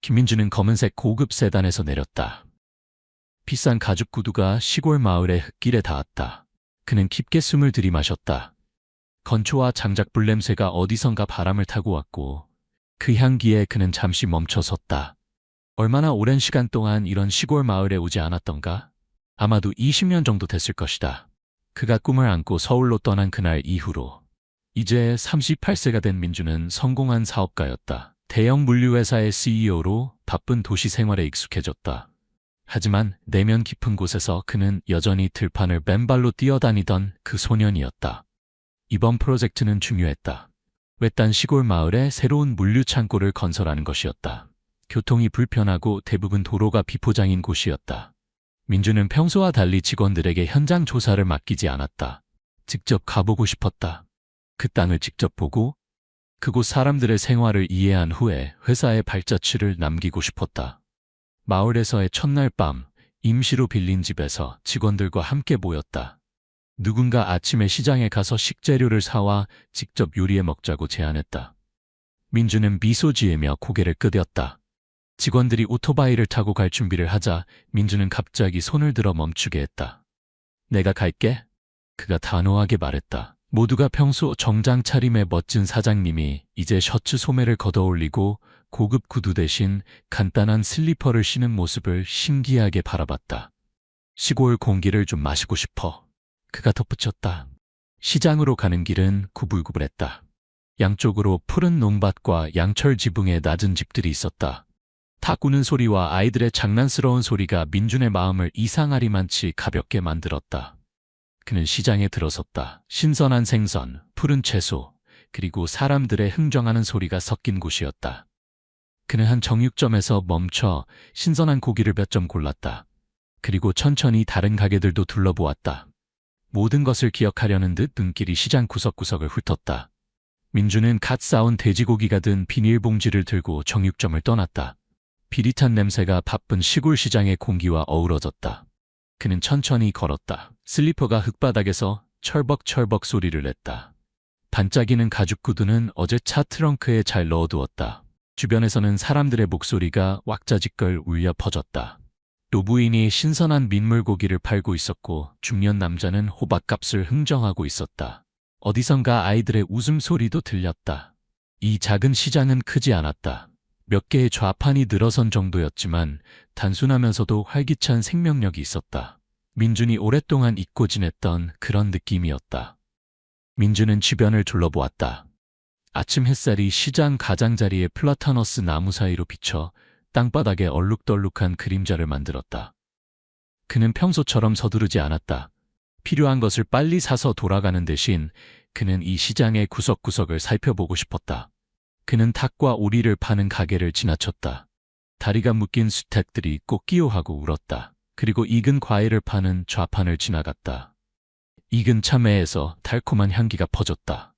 김민주는 검은색 고급 세단에서 내렸다. 비싼 가죽 구두가 시골 마을의 흙길에 닿았다. 그는 깊게 숨을 들이마셨다. 건초와 장작불 냄새가 어디선가 바람을 타고 왔고 그 향기에 그는 잠시 멈춰섰다. 얼마나 오랜 시간 동안 이런 시골 마을에 오지 않았던가? 아마도 20년 정도 됐을 것이다. 그가 꿈을 안고 서울로 떠난 그날 이후로 이제 38세가 된 민주는 성공한 사업가였다. 대형 물류회사의 CEO로 바쁜 도시 생활에 익숙해졌다. 하지만 내면 깊은 곳에서 그는 여전히 들판을 맨발로 뛰어다니던 그 소년이었다. 이번 프로젝트는 중요했다. 외딴 시골 마을에 새로운 물류 창고를 건설하는 것이었다. 교통이 불편하고 대부분 도로가 비포장인 곳이었다. 민주는 평소와 달리 직원들에게 현장 조사를 맡기지 않았다. 직접 가보고 싶었다. 그 땅을 직접 보고 그곳 사람들의 생활을 이해한 후에 회사의 발자취를 남기고 싶었다. 마을에서의 첫날 밤, 임시로 빌린 집에서 직원들과 함께 모였다. 누군가 아침에 시장에 가서 식재료를 사와 직접 요리해 먹자고 제안했다. 민주는 미소 지으며 고개를 끄덕였다. 직원들이 오토바이를 타고 갈 준비를 하자 민주는 갑자기 손을 들어 멈추게 했다. 내가 갈게. 그가 단호하게 말했다. 모두가 평소 정장 차림의 멋진 사장님이 이제 셔츠 소매를 걷어올리고 고급 구두 대신 간단한 슬리퍼를 신은 모습을 신기하게 바라봤다. 시골 공기를 좀 마시고 싶어. 그가 덧붙였다. 시장으로 가는 길은 구불구불했다. 양쪽으로 푸른 농밭과 양철 지붕의 낮은 집들이 있었다. 닭 우는 소리와 아이들의 장난스러운 소리가 민준의 마음을 이상하리만치 가볍게 만들었다. 그는 시장에 들어섰다. 신선한 생선, 푸른 채소, 그리고 사람들의 흥정하는 소리가 섞인 곳이었다. 그는 한 정육점에서 멈춰 신선한 고기를 몇 점 골랐다. 그리고 천천히 다른 가게들도 둘러보았다. 모든 것을 기억하려는 듯 눈길이 시장 구석구석을 훑었다. 민주는 갓 싸온 돼지고기가 든 비닐봉지를 들고 정육점을 떠났다. 비릿한 냄새가 바쁜 시골 시장의 공기와 어우러졌다. 그는 천천히 걸었다. 슬리퍼가 흙바닥에서 철벅철벅 소리를 냈다. 반짝이는 가죽 구두는 어제 차 트렁크에 잘 넣어두었다. 주변에서는 사람들의 목소리가 왁자지껄 울려 퍼졌다. 노부인이 신선한 민물고기를 팔고 있었고 중년 남자는 호박값을 흥정하고 있었다. 어디선가 아이들의 웃음소리도 들렸다. 이 작은 시장은 크지 않았다. 몇 개의 좌판이 늘어선 정도였지만 단순하면서도 활기찬 생명력이 있었다. 민준이 오랫동안 잊고 지냈던 그런 느낌이었다. 민준은 주변을 둘러보았다. 아침 햇살이 시장 가장자리의 플라타너스 나무 사이로 비쳐 땅바닥에 얼룩덜룩한 그림자를 만들었다. 그는 평소처럼 서두르지 않았다. 필요한 것을 빨리 사서 돌아가는 대신 그는 이 시장의 구석구석을 살펴보고 싶었다. 그는 닭과 오리를 파는 가게를 지나쳤다. 다리가 묶인 수탉들이 꽃기호하고 울었다. 그리고 익은 과일을 파는 좌판을 지나갔다. 익은 참외에서 달콤한 향기가 퍼졌다.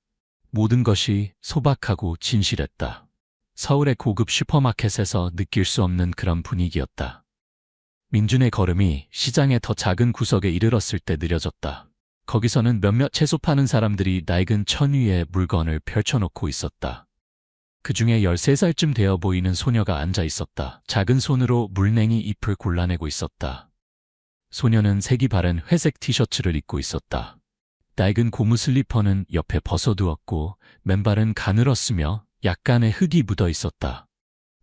모든 것이 소박하고 진실했다. 서울의 고급 슈퍼마켓에서 느낄 수 없는 그런 분위기였다. 민준의 걸음이 시장의 더 작은 구석에 이르렀을 때 느려졌다. 거기서는 몇몇 채소 파는 사람들이 낡은 천 위에 물건을 펼쳐놓고 있었다. 그 중에 13살쯤 되어 보이는 소녀가 앉아 있었다. 작은 손으로 물냉이 잎을 골라내고 있었다. 소녀는 색이 바른 회색 티셔츠를 입고 있었다. 낡은 고무 슬리퍼는 옆에 벗어두었고 맨발은 가늘었으며 약간의 흙이 묻어 있었다.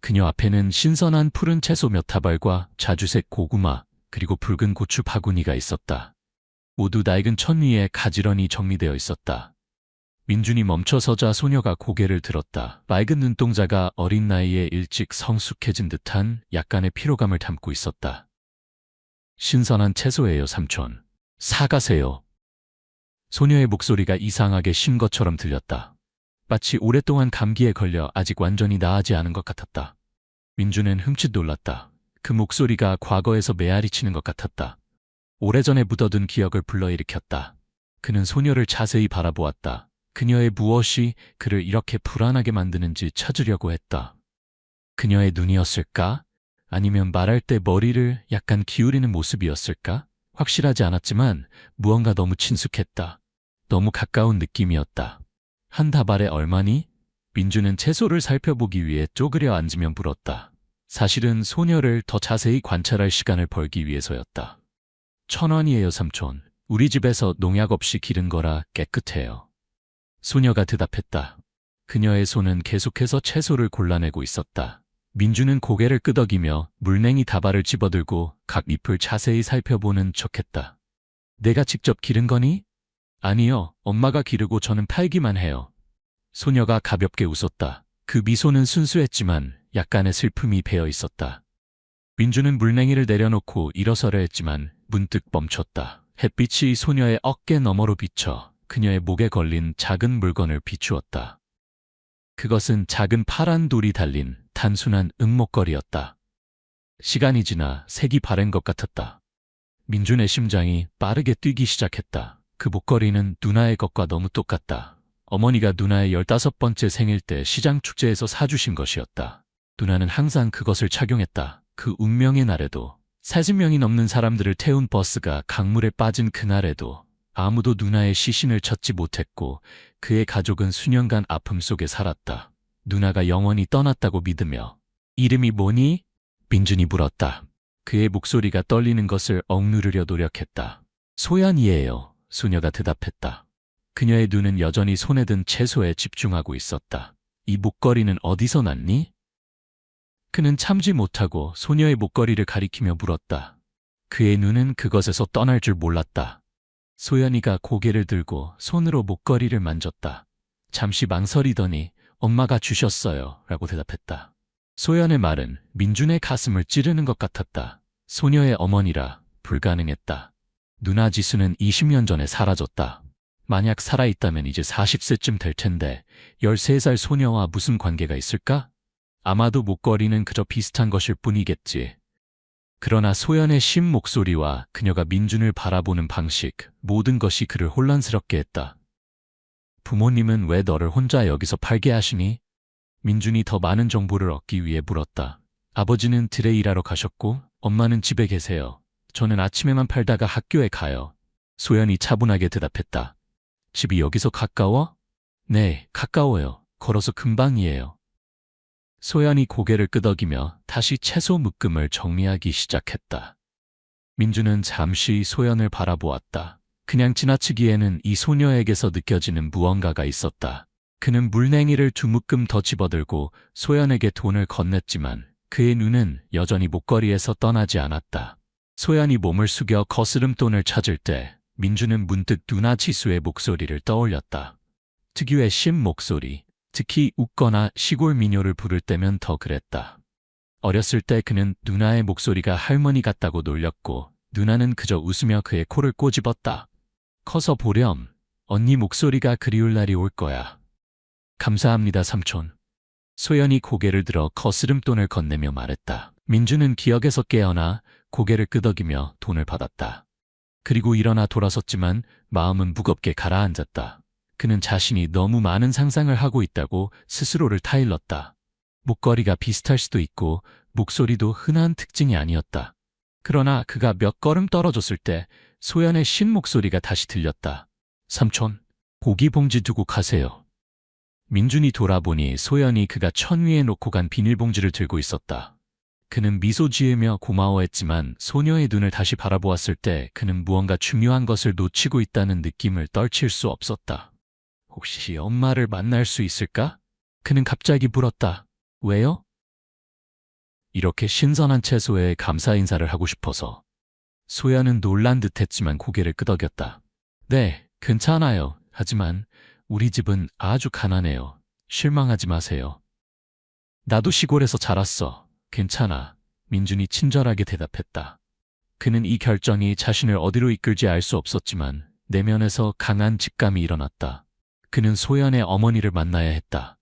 그녀 앞에는 신선한 푸른 채소 몇 타발과 자주색 고구마 그리고 붉은 고추 바구니가 있었다. 모두 낡은 천 위에 가지런히 정리되어 있었다. 민준이 멈춰서자 소녀가 고개를 들었다. 맑은 눈동자가 어린 나이에 일찍 성숙해진 듯한 약간의 피로감을 담고 있었다. 신선한 채소예요, 삼촌. 사가세요. 소녀의 목소리가 이상하게 쉰 것처럼 들렸다. 마치 오랫동안 감기에 걸려 아직 완전히 나아지 않은 것 같았다. 민주는 흠칫 놀랐다. 그 목소리가 과거에서 메아리 치는 것 같았다. 오래전에 묻어둔 기억을 불러일으켰다. 그는 소녀를 자세히 바라보았다. 그녀의 무엇이 그를 이렇게 불안하게 만드는지 찾으려고 했다. 그녀의 눈이었을까? 아니면 말할 때 머리를 약간 기울이는 모습이었을까? 확실하지 않았지만 무언가 너무 친숙했다. 너무 가까운 느낌이었다. 한 다발에 얼마니? 민주는 채소를 살펴보기 위해 쪼그려 앉으며 물었다. 사실은 소녀를 더 자세히 관찰할 시간을 벌기 위해서였다. 1,000원이에요, 삼촌. 우리 집에서 농약 없이 기른 거라 깨끗해요. 소녀가 대답했다. 그녀의 손은 계속해서 채소를 골라내고 있었다. 민주는 고개를 끄덕이며 물냉이 다발을 집어들고 각 잎을 자세히 살펴보는 척했다. 내가 직접 기른 거니? 아니요, 엄마가 기르고 저는 팔기만 해요. 소녀가 가볍게 웃었다. 그 미소는 순수했지만 약간의 슬픔이 배어 있었다. 민주는 물냉이를 내려놓고 일어서려 했지만 문득 멈췄다. 햇빛이 소녀의 어깨 너머로 비쳐 그녀의 목에 걸린 작은 물건을 비추었다. 그것은 작은 파란 돌이 달린 단순한 은목걸이였다. 시간이 지나 색이 바랜 것 같았다. 민준의 심장이 빠르게 뛰기 시작했다. 그 목걸이는 누나의 것과 너무 똑같다. 어머니가 누나의 15번째 생일 때 시장 축제에서 사주신 것이었다. 누나는 항상 그것을 착용했다. 그 운명의 날에도, 40명이 넘는 사람들을 태운 버스가 강물에 빠진 그날에도 아무도 누나의 시신을 찾지 못했고 그의 가족은 수년간 아픔 속에 살았다. 누나가 영원히 떠났다고 믿으며. 이름이 뭐니? 민준이 물었다. 그의 목소리가 떨리는 것을 억누르려 노력했다. 소연이에요. 소녀가 대답했다. 그녀의 눈은 여전히 손에 든 채소에 집중하고 있었다. 이 목걸이는 어디서 났니? 그는 참지 못하고 소녀의 목걸이를 가리키며 물었다. 그의 눈은 그것에서 떠날 줄 몰랐다. 소연이가 고개를 들고 손으로 목걸이를 만졌다. 잠시 망설이더니 엄마가 주셨어요 라고 대답했다. 소연의 말은 민준의 가슴을 찌르는 것 같았다. 소녀의 어머니라 불가능했다. 누나 지수는 20년 전에 사라졌다. 만약 살아있다면 이제 40세쯤 될 텐데 13살 소녀와 무슨 관계가 있을까? 아마도 목걸이는 그저 비슷한 것일 뿐이겠지. 그러나 소연의 심 목소리와 그녀가 민준을 바라보는 방식, 모든 것이 그를 혼란스럽게 했다. 부모님은 왜 너를 혼자 여기서 팔게 하시니? 민준이 더 많은 정보를 얻기 위해 물었다. 아버지는 들에 일하러 가셨고 엄마는 집에 계세요. 저는 아침에만 팔다가 학교에 가요. 소연이 차분하게 대답했다. 집이 여기서 가까워? 네, 가까워요. 걸어서 금방이에요. 소연이 고개를 끄덕이며 다시 채소 묶음을 정리하기 시작했다. 민주는 잠시 소연을 바라보았다. 그냥 지나치기에는 이 소녀에게서 느껴지는 무언가가 있었다. 그는 물냉이를 2묶음 더 집어들고 소연에게 돈을 건넸지만 그의 눈은 여전히 목걸이에서 떠나지 않았다. 소연이 몸을 숙여 거스름돈을 찾을 때 민주는 문득 누나 지수의 목소리를 떠올렸다. 특유의 심 목소리. 특히 웃거나 시골 민요를 부를 때면 더 그랬다. 어렸을 때 그는 누나의 목소리가 할머니 같다고 놀렸고 누나는 그저 웃으며 그의 코를 꼬집었다. 커서 보렴. 언니 목소리가 그리울 날이 올 거야. 감사합니다, 삼촌. 소연이 고개를 들어 거스름돈을 건네며 말했다. 민주는 기억에서 깨어나 고개를 끄덕이며 돈을 받았다. 그리고 일어나 돌아섰지만 마음은 무겁게 가라앉았다. 그는 자신이 너무 많은 상상을 하고 있다고 스스로를 타일렀다. 목걸이가 비슷할 수도 있고 목소리도 흔한 특징이 아니었다. 그러나 그가 몇 걸음 떨어졌을 때 소연의 신 목소리가 다시 들렸다. 삼촌, 고기 봉지 두고 가세요. 민준이 돌아보니 소연이 그가 천 위에 놓고 간 비닐봉지를 들고 있었다. 그는 미소 지으며 고마워했지만 소녀의 눈을 다시 바라보았을 때 그는 무언가 중요한 것을 놓치고 있다는 느낌을 떨칠 수 없었다. 혹시 엄마를 만날 수 있을까? 그는 갑자기 물었다. 왜요? 이렇게 신선한 채소에 감사 인사를 하고 싶어서. 소연은 놀란 듯했지만 고개를 끄덕였다. 네, 괜찮아요. 하지만 우리 집은 아주 가난해요. 실망하지 마세요. 나도 시골에서 자랐어. 괜찮아. 민준이 친절하게 대답했다. 그는 이 결정이 자신을 어디로 이끌지 알 수 없었지만 내면에서 강한 직감이 일어났다. 그는 소연의 어머니를 만나야 했다.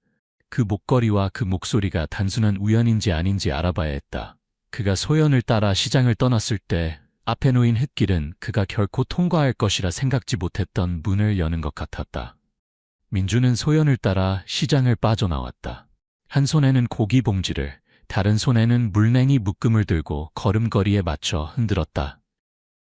그 목걸이와 그 목소리가 단순한 우연인지 아닌지 알아봐야 했다. 그가 소연을 따라 시장을 떠났을 때 앞에 놓인 흙길은 그가 결코 통과할 것이라 생각지 못했던 문을 여는 것 같았다. 민주는 소연을 따라 시장을 빠져나왔다. 한 손에는 고기 봉지를, 다른 손에는 물냉이 묶음을 들고 걸음걸이에 맞춰 흔들었다.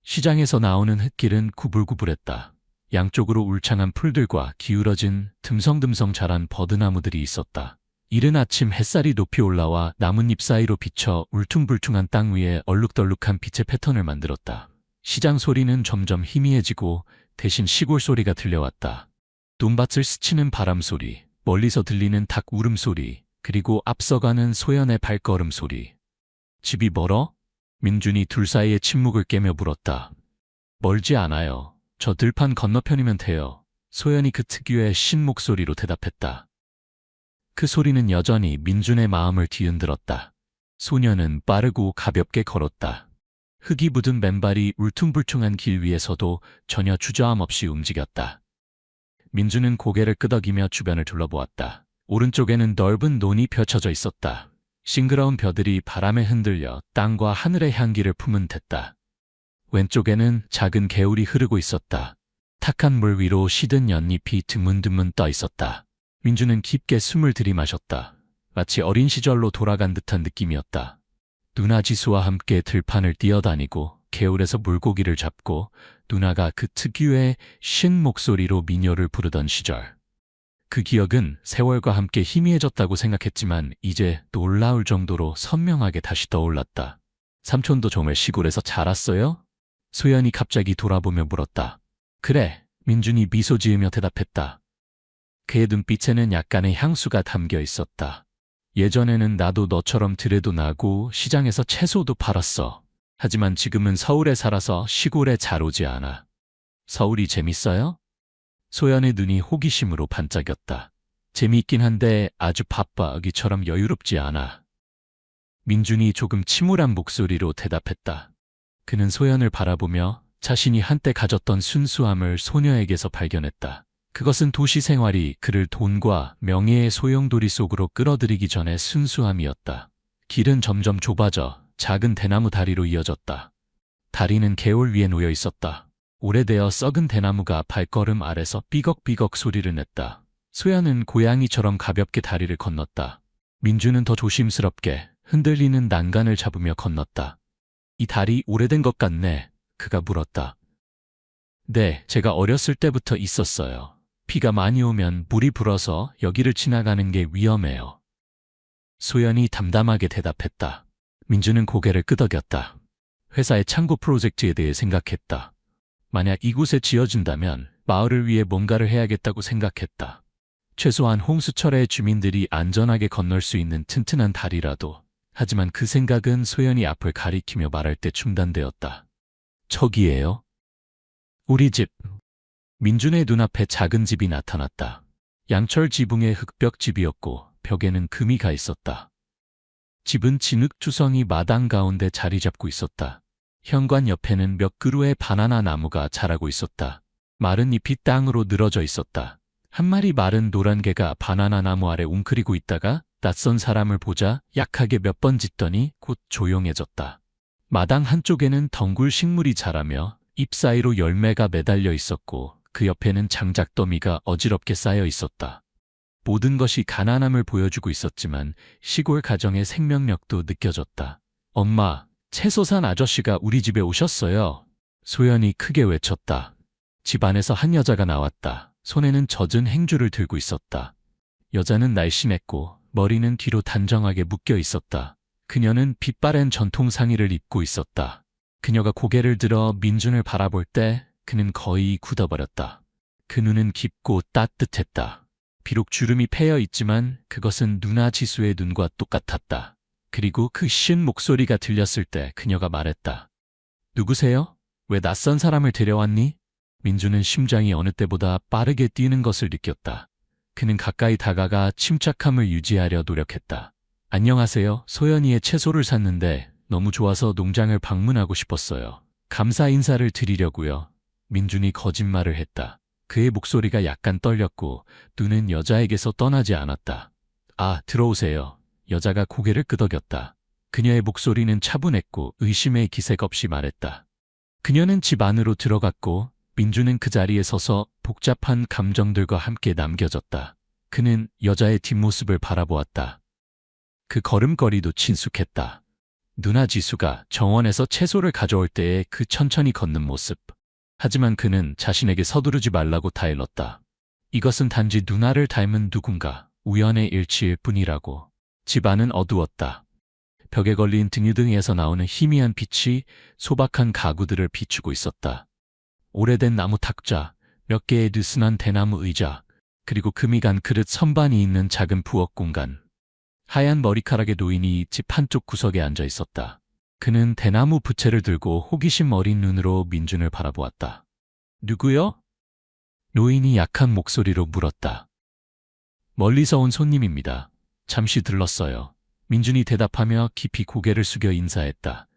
시장에서 나오는 흙길은 구불구불했다. 양쪽으로 울창한 풀들과 기울어진 듬성듬성 자란 버드나무들이 있었다. 이른 아침 햇살이 높이 올라와 나뭇잎 사이로 비쳐 울퉁불퉁한 땅 위에 얼룩덜룩한 빛의 패턴을 만들었다. 시장 소리는 점점 희미해지고 대신 시골 소리가 들려왔다. 논밭을 스치는 바람 소리, 멀리서 들리는 닭 울음소리, 그리고 앞서가는 소연의 발걸음 소리. 집이 멀어? 민준이 둘 사이의 침묵을 깨며 물었다. 멀지 않아요. 저 들판 건너편이면 돼요. 소연이 그 특유의 신 목소리로 대답했다. 그 소리는 여전히 민준의 마음을 뒤흔들었다. 소녀는 빠르고 가볍게 걸었다. 흙이 묻은 맨발이 울퉁불퉁한 길 위에서도 전혀 주저함 없이 움직였다. 민준은 고개를 끄덕이며 주변을 둘러보았다. 오른쪽에는 넓은 논이 펼쳐져 있었다. 싱그러운 벼들이 바람에 흔들려 땅과 하늘의 향기를 품은 듯했다. 왼쪽에는 작은 개울이 흐르고 있었다. 탁한 물 위로 시든 연잎이 드문드문 떠 있었다. 민준은 깊게 숨을 들이마셨다. 마치 어린 시절로 돌아간 듯한 느낌이었다. 누나 지수와 함께 들판을 뛰어다니고 개울에서 물고기를 잡고 누나가 그 특유의 신 목소리로 미녀를 부르던 시절. 그 기억은 세월과 함께 희미해졌다고 생각했지만 이제 놀라울 정도로 선명하게 다시 떠올랐다. 삼촌도 정말 시골에서 자랐어요? 소연이 갑자기 돌아보며 물었다. 그래, 민준이 미소 지으며 대답했다. 그의 눈빛에는 약간의 향수가 담겨 있었다. 예전에는 나도 너처럼 들에도 나고 시장에서 채소도 팔았어. 하지만 지금은 서울에 살아서 시골에 잘 오지 않아. 서울이 재밌어요? 소연의 눈이 호기심으로 반짝였다. 재미있긴 한데 아주 바빠 여기처럼 여유롭지 않아. 민준이 조금 침울한 목소리로 대답했다. 그는 소연을 바라보며 자신이 한때 가졌던 순수함을 소녀에게서 발견했다. 그것은 도시 생활이 그를 돈과 명예의 소용돌이 속으로 끌어들이기 전의 순수함이었다. 길은 점점 좁아져 작은 대나무 다리로 이어졌다. 다리는 개울 위에 놓여 있었다. 오래되어 썩은 대나무가 발걸음 아래서 삐걱삐걱 소리를 냈다. 소연은 고양이처럼 가볍게 다리를 건넜다. 민주는 더 조심스럽게 흔들리는 난간을 잡으며 건넜다. 이 다리 오래된 것 같네. 그가 물었다. 네, 제가 어렸을 때부터 있었어요. 비가 많이 오면 물이 불어서 여기를 지나가는 게 위험해요. 소연이 담담하게 대답했다. 민주는 고개를 끄덕였다. 회사의 창고 프로젝트에 대해 생각했다. 만약 이곳에 지어진다면 마을을 위해 뭔가를 해야겠다고 생각했다. 최소한 홍수철의 주민들이 안전하게 건널 수 있는 튼튼한 다리라도. 하지만 그 생각은 소연이 앞을 가리키며 말할 때 중단되었다. 저기예요. 우리 집. 민준의 눈앞에 작은 집이 나타났다. 양철 지붕의 흑벽 집이었고 벽에는 금이 가 있었다. 집은 진흙투성이 마당 가운데 자리 잡고 있었다. 현관 옆에는 몇 그루의 바나나 나무가 자라고 있었다. 마른 잎이 땅으로 늘어져 있었다. 한 마리 마른 노란 개가 바나나 나무 아래 웅크리고 있다가 낯선 사람을 보자 약하게 몇 번 짖더니 곧 조용해졌다. 마당 한쪽에는 덩굴 식물이 자라며 잎 사이로 열매가 매달려 있었고 그 옆에는 장작더미가 어지럽게 쌓여 있었다. 모든 것이 가난함을 보여주고 있었지만 시골 가정의 생명력도 느껴졌다. 엄마, 채소산 아저씨가 우리 집에 오셨어요. 소연이 크게 외쳤다. 집 안에서 한 여자가 나왔다. 손에는 젖은 행주를 들고 있었다. 여자는 날씬했고 머리는 뒤로 단정하게 묶여 있었다. 그녀는 빛바랜 전통 상의를 입고 있었다. 그녀가 고개를 들어 민준을 바라볼 때 그는 거의 굳어버렸다. 그 눈은 깊고 따뜻했다. 비록 주름이 패여 있지만 그것은 누나 지수의 눈과 똑같았다. 그리고 그 신 목소리가 들렸을 때 그녀가 말했다. 누구세요? 왜 낯선 사람을 데려왔니? 민준은 심장이 어느 때보다 빠르게 뛰는 것을 느꼈다. 그는 가까이 다가가 침착함을 유지하려 노력했다. 안녕하세요. 소연이의 채소를 샀는데 너무 좋아서 농장을 방문하고 싶었어요. 감사 인사를 드리려고요. 민준이 거짓말을 했다. 그의 목소리가 약간 떨렸고 눈은 여자에게서 떠나지 않았다. 아, 들어오세요. 여자가 고개를 끄덕였다. 그녀의 목소리는 차분했고 의심의 기색 없이 말했다. 그녀는 집 안으로 들어갔고 민준은 그 자리에 서서 복잡한 감정들과 함께 남겨졌다. 그는 여자의 뒷모습을 바라보았다. 그 걸음걸이도 친숙했다. 누나 지수가 정원에서 채소를 가져올 때의 그 천천히 걷는 모습. 하지만 그는 자신에게 서두르지 말라고 다일렀다. 이것은 단지 누나를 닮은 누군가, 우연의 일치일 뿐이라고. 집안은 어두웠다. 벽에 걸린 등유등에서 나오는 희미한 빛이 소박한 가구들을 비추고 있었다. 오래된 나무 탁자, 몇 개의 느슨한 대나무 의자, 그리고 금이 간 그릇 선반이 있는 작은 부엌 공간. 하얀 머리카락의 노인이 집 한쪽 구석에 앉아 있었다. 그는 대나무 부채를 들고 호기심 어린 눈으로 민준을 바라보았다. 누구요? 노인이 약한 목소리로 물었다. 멀리서 온 손님입니다. 잠시 들렀어요. 민준이 대답하며 깊이 고개를 숙여 인사했다.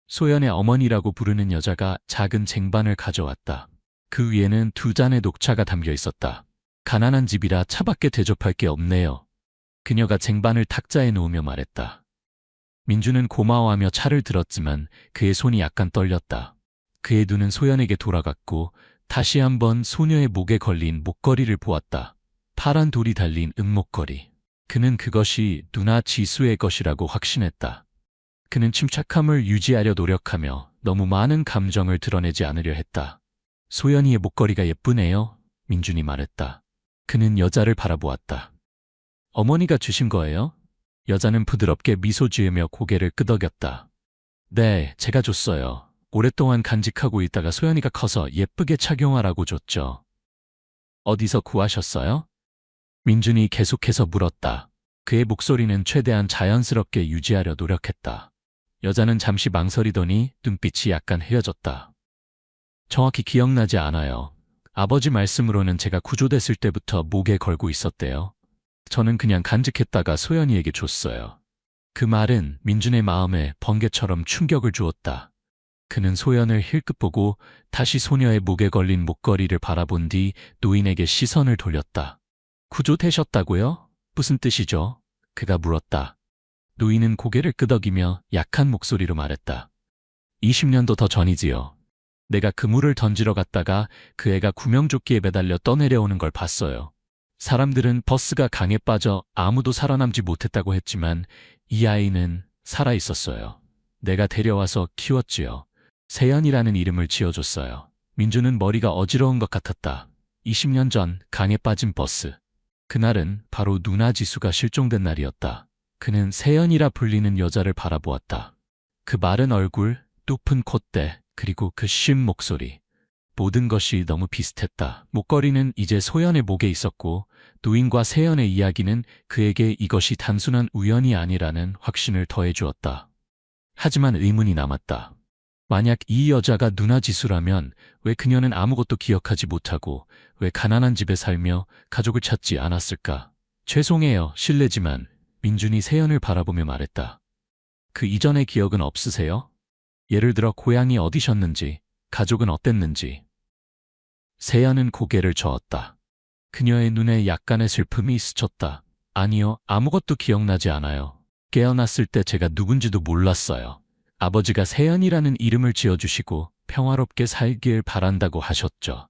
소연의 어머니라고 부르는 여자가 작은 쟁반을 가져왔다. 그 위에는 2잔의 녹차가 담겨 있었다. 가난한 집이라 차밖에 대접할 게 없네요. 그녀가 쟁반을 탁자에 놓으며 말했다. 민준은 고마워하며 차를 들었지만 그의 손이 약간 떨렸다. 그의 눈은 소연에게 돌아갔고 다시 한번 소녀의 목에 걸린 목걸이를 보았다. 파란 돌이 달린 은목걸이. 그는 그것이 누나 지수의 것이라고 확신했다. 그는 침착함을 유지하려 노력하며 너무 많은 감정을 드러내지 않으려 했다. 소연이의 목걸이가 예쁘네요. 민준이 말했다. 그는 여자를 바라보았다. 어머니가 주신 거예요? 여자는 부드럽게 미소 지으며 고개를 끄덕였다. 네, 제가 줬어요. 오랫동안 간직하고 있다가 소연이가 커서 예쁘게 착용하라고 줬죠. 어디서 구하셨어요? 민준이 계속해서 물었다. 그의 목소리는 최대한 자연스럽게 유지하려 노력했다. 여자는 잠시 망설이더니 눈빛이 약간 헤어졌다. 정확히 기억나지 않아요. 아버지 말씀으로는 제가 구조됐을 때부터 목에 걸고 있었대요. 저는 그냥 간직했다가 소연이에게 줬어요. 그 말은 민준의 마음에 번개처럼 충격을 주었다. 그는 소연을 힐끗 보고 다시 소녀의 목에 걸린 목걸이를 바라본 뒤 노인에게 시선을 돌렸다. 구조되셨다고요? 무슨 뜻이죠? 그가 물었다. 노인은 고개를 끄덕이며 약한 목소리로 말했다. 20년도 더 전이지요. 내가 그물을 던지러 갔다가 그 애가 구명조끼에 매달려 떠내려오는 걸 봤어요. 사람들은 버스가 강에 빠져 아무도 살아남지 못했다고 했지만 이 아이는 살아 있었어요. 내가 데려와서 키웠지요. 세연이라는 이름을 지어줬어요. 민주는 머리가 어지러운 것 같았다. 20년 전 강에 빠진 버스. 그날은 바로 누나 지수가 실종된 날이었다. 그는 세연이라 불리는 여자를 바라보았다. 그 마른 얼굴, 높은 콧대, 그리고 그 쉰 목소리. 모든 것이 너무 비슷했다. 목걸이는 이제 소연의 목에 있었고 노인과 세연의 이야기는 그에게 이것이 단순한 우연이 아니라는 확신을 더해주었다. 하지만 의문이 남았다. 만약 이 여자가 누나 지수라면 왜 그녀는 아무것도 기억하지 못하고 왜 가난한 집에 살며 가족을 찾지 않았을까? 죄송해요, 실례지만 민준이 세연을 바라보며 말했다. 그 이전의 기억은 없으세요? 예를 들어 고향이 어디셨는지, 가족은 어땠는지. 세연은 고개를 저었다. 그녀의 눈에 약간의 슬픔이 스쳤다. 아니요, 아무것도 기억나지 않아요. 깨어났을 때 제가 누군지도 몰랐어요. 아버지가 세연이라는 이름을 지어주시고 평화롭게 살길 바란다고 하셨죠.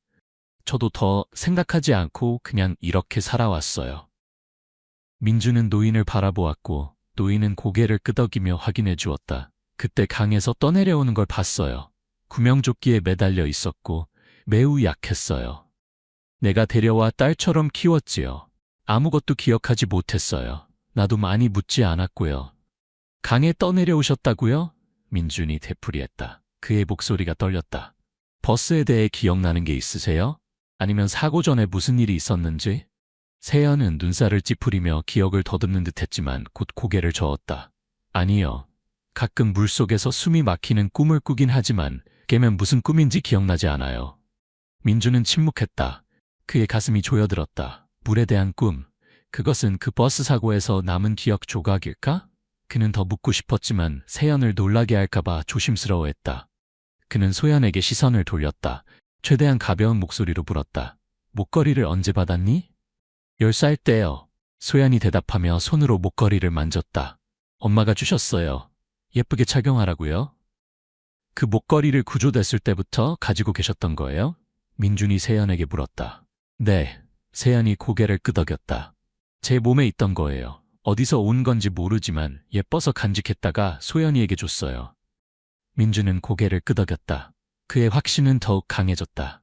저도 더 생각하지 않고 그냥 이렇게 살아왔어요. 민주는 노인을 바라보았고 노인은 고개를 끄덕이며 확인해 주었다. 그때 강에서 떠내려오는 걸 봤어요. 구명조끼에 매달려 있었고 매우 약했어요. 내가 데려와 딸처럼 키웠지요. 아무것도 기억하지 못했어요. 나도 많이 묻지 않았고요. 강에 떠내려오셨다고요? 민준이 되풀이했다. 그의 목소리가 떨렸다. 버스에 대해 기억나는 게 있으세요? 아니면 사고 전에 무슨 일이 있었는지? 세연은 눈살을 찌푸리며 기억을 더듬는 듯했지만 곧 고개를 저었다. 아니요. 가끔 물속에서 숨이 막히는 꿈을 꾸긴 하지만 깨면 무슨 꿈인지 기억나지 않아요. 민준은 침묵했다. 그의 가슴이 조여들었다. 물에 대한 꿈. 그것은 그 버스 사고에서 남은 기억 조각일까? 그는 더 묻고 싶었지만 세연을 놀라게 할까봐 조심스러워했다. 그는 소연에게 시선을 돌렸다. 최대한 가벼운 목소리로 물었다. 목걸이를 언제 받았니? 10살 때요. 소연이 대답하며 손으로 목걸이를 만졌다. 엄마가 주셨어요. 예쁘게 착용하라고요? 그 목걸이를 구조됐을 때부터 가지고 계셨던 거예요? 민준이 세연에게 물었다. 네. 세연이 고개를 끄덕였다. 제 몸에 있던 거예요. 어디서 온 건지 모르지만 예뻐서 간직했다가 소연이에게 줬어요. 민준은 고개를 끄덕였다. 그의 확신은 더욱 강해졌다.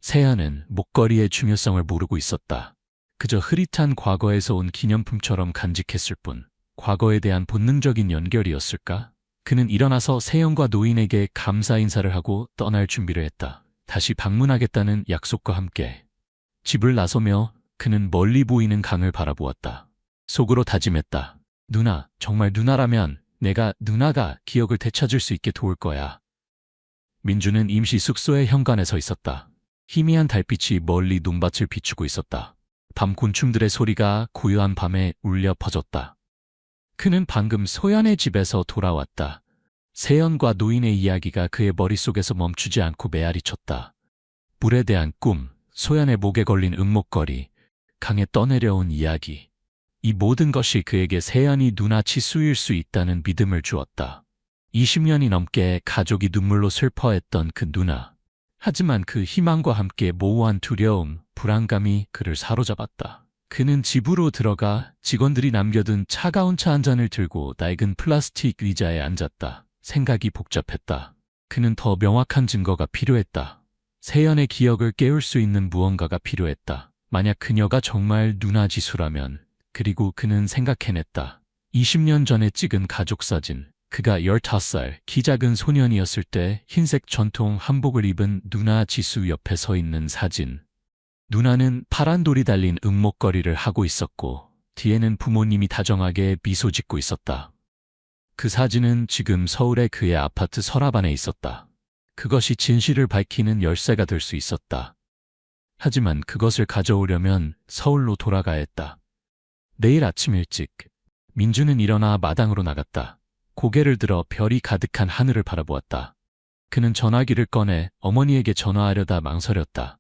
세연은 목걸이의 중요성을 모르고 있었다. 그저 흐릿한 과거에서 온 기념품처럼 간직했을 뿐 과거에 대한 본능적인 연결이었을까? 그는 일어나서 세연과 노인에게 감사 인사를 하고 떠날 준비를 했다. 다시 방문하겠다는 약속과 함께 집을 나서며 그는 멀리 보이는 강을 바라보았다. 속으로 다짐했다. 누나, 정말 누나라면 내가 누나가 기억을 되찾을 수 있게 도울 거야. 민주는 임시 숙소의 현관에 서 있었다. 희미한 달빛이 멀리 논밭을 비추고 있었다. 밤 곤충들의 소리가 고요한 밤에 울려 퍼졌다. 그는 방금 소연의 집에서 돌아왔다. 세연과 노인의 이야기가 그의 머릿속에서 멈추지 않고 메아리쳤다. 물에 대한 꿈, 소연의 목에 걸린 은목걸이, 강에 떠내려온 이야기. 이 모든 것이 그에게 세연이 누나 지수일 수 있다는 믿음을 주었다. 20년이 넘게 가족이 눈물로 슬퍼했던 그 누나. 하지만 그 희망과 함께 모호한 두려움, 불안감이 그를 사로잡았다. 그는 집으로 들어가 직원들이 남겨둔 차가운 차 한 잔을 들고 낡은 플라스틱 의자에 앉았다. 생각이 복잡했다. 그는 더 명확한 증거가 필요했다. 세연의 기억을 깨울 수 있는 무언가가 필요했다. 만약 그녀가 정말 누나 지수라면, 그리고 그는 생각해냈다. 20년 전에 찍은 가족사진. 그가 15살 키 작은 소년이었을 때 흰색 전통 한복을 입은 누나 지수 옆에 서 있는 사진. 누나는 파란 돌이 달린 은목걸이를 하고 있었고 뒤에는 부모님이 다정하게 미소 짓고 있었다. 그 사진은 지금 서울의 그의 아파트 서랍 안에 있었다. 그것이 진실을 밝히는 열쇠가 될 수 있었다. 하지만 그것을 가져오려면 서울로 돌아가야 했다. 내일 아침 일찍 민주는 일어나 마당으로 나갔다. 고개를 들어 별이 가득한 하늘을 바라보았다. 그는 전화기를 꺼내 어머니에게 전화하려다 망설였다.